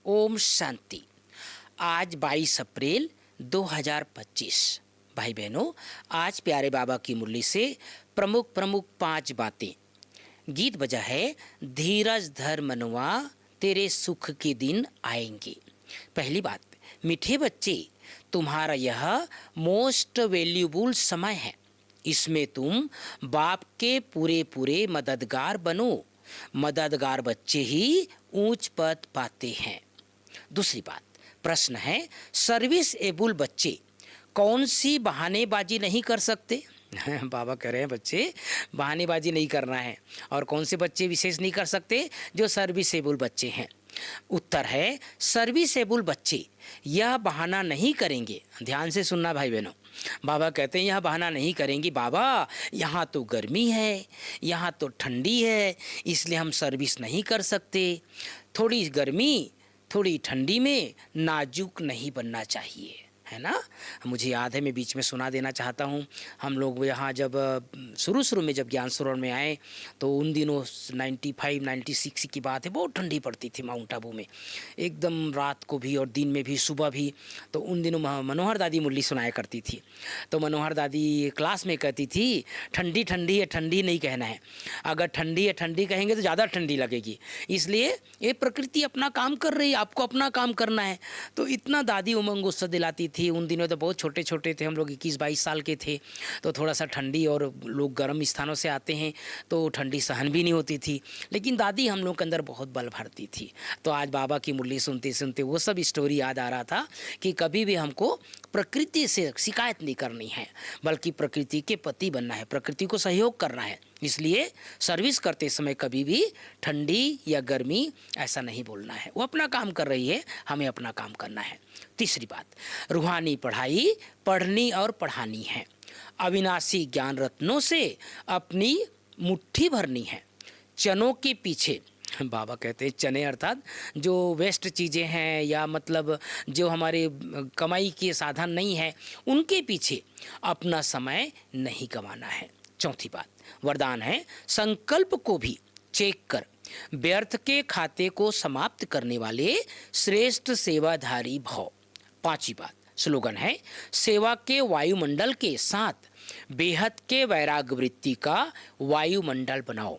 ओम शांति। आज 22 अप्रैल 2025। भाई बहनों, आज प्यारे बाबा की मुरली से प्रमुख प्रमुख 5 बातें। गीत बजा है, धीरज धर मनवा तेरे सुख के दिन आएंगे। पहली बात, मीठे बच्चे, तुम्हारा यह मोस्ट वैल्यूबल समय है। इसमें तुम बाप के पूरे पूरे मददगार बनो। मददगार बच्चे ही ऊंच पद पाते हैं। दूसरी बात, प्रश्न है, सर्विस एबल बच्चे कौन सी बहानेबाजी नहीं कर सकते? बाबा कह रहे हैं बच्चे बहानेबाजी नहीं करना है। और कौन से बच्चे विशेष नहीं कर सकते? जो सर्विसेबल बच्चे हैं। उत्तर है, सर्विसेबल बच्चे यह बहाना नहीं करेंगे। ध्यान से सुनना भाई बहनों, बाबा कहते हैं यह बहाना नहीं करेंगे। बाबा, यहाँ तो गर्मी है, यहाँ तो ठंडी है, इसलिए हम सर्विस नहीं कर सकते। थोड़ी गर्मी थोड़ी ठंडी में नाजुक नहीं बनना चाहिए, है ना। मुझे याद है, मैं बीच में सुना देना चाहता हूँ। हम लोग यहाँ जब शुरू में जब ज्ञान सरोवर में आए तो उन दिनों 95-96 की बात है, बहुत ठंडी पड़ती थी माउंट आबू में, एकदम रात को भी और दिन में भी, सुबह भी। तो उन दिनों मनोहर दादी मुरली सुनाया करती थी। तो मनोहर दादी क्लास में कहती थी, ठंडी ठंडी है, ठंडी नहीं कहना है। अगर ठंडी है ठंडी कहेंगे तो ज़्यादा ठंडी लगेगी। इसलिए ये प्रकृति अपना काम कर रही है, आपको अपना काम करना है। तो इतना दादी उमंग उत्साह दिलाती थी। उन दिनों तो बहुत छोटे छोटे थे हम लोग, 21-22 साल के थे। तो थोड़ा सा ठंडी, और लोग गर्म स्थानों से आते हैं तो ठंडी सहन भी नहीं होती थी, लेकिन दादी हम लोग के अंदर बहुत बल भरती थी। तो आज बाबा की मुरली सुनते सुनते वो सब स्टोरी याद आ रहा था कि कभी भी हमको प्रकृति से शिकायत नहीं करनी है, बल्कि प्रकृति के पति बनना है, प्रकृति को सहयोग करना है। इसलिए सर्विस करते समय कभी भी ठंडी या गर्मी ऐसा नहीं बोलना है। वो अपना काम कर रही है, हमें अपना काम करना है। तीसरी बात, रूहानी पढ़ाई पढ़नी और पढ़ानी है। अविनाशी ज्ञान रत्नों से अपनी मुट्ठी भरनी है। चनों के पीछे, बाबा कहते हैं चने अर्थात जो वेस्ट चीज़ें हैं, या मतलब जो हमारे कमाई के साधन नहीं है, उनके पीछे अपना समय नहीं गंवाना है। चौथी बात, वरदान है, संकल्प को भी चेक कर व्यर्थ के खाते को समाप्त करने वाले श्रेष्ठ सेवाधारी भव। पांचवी बात, स्लोगन है, सेवा के वायुमंडल के साथ बेहद के वैराग्य वृत्ति का वायुमंडल बनाओ।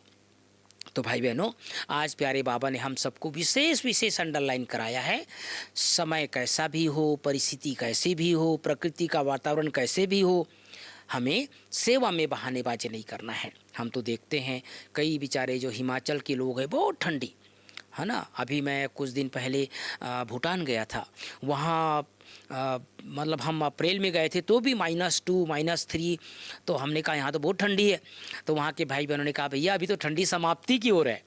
तो भाई बहनों, आज प्यारे बाबा ने हम सबको विशेष अंडरलाइन कराया है। समय कैसा भी हो, परिस्थिति कैसी भी हो, प्रकृति का वातावरण कैसे भी हो, हमें सेवा में बहानेबाजी नहीं करना है। हम तो देखते हैं कई बेचारे जो हिमाचल के लोग हैं, बहुत ठंडी है ना। अभी मैं कुछ दिन पहले भूटान गया था। वहाँ मतलब हम अप्रैल में गए थे तो भी -2 -3। तो हमने कहा यहाँ तो बहुत ठंडी है। तो वहाँ के भाई बहनों ने कहा, भैया अभी तो ठंडी समाप्ति की ओर है।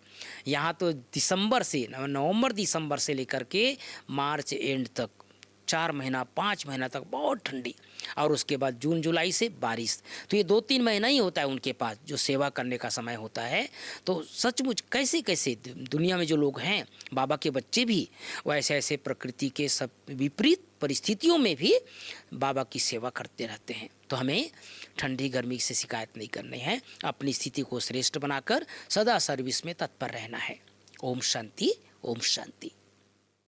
यहाँ तो दिसंबर से, नवंबर दिसंबर से लेकर के मार्च एंड तक 4 महीना 5 महीना तक बहुत ठंडी, और उसके बाद जून जुलाई से बारिश। तो ये 2-3 महीना ही होता है उनके पास जो सेवा करने का समय होता है। तो सचमुच कैसे कैसे दुनिया में जो लोग हैं, बाबा के बच्चे भी, वो ऐसे ऐसे प्रकृति के सब विपरीत परिस्थितियों में भी बाबा की सेवा करते रहते हैं। तो हमें ठंडी गर्मी से शिकायत नहीं करनी है, अपनी स्थिति को श्रेष्ठ बनाकर सदा सर्विस में तत्पर रहना है। ओम शांति, ओम शांति।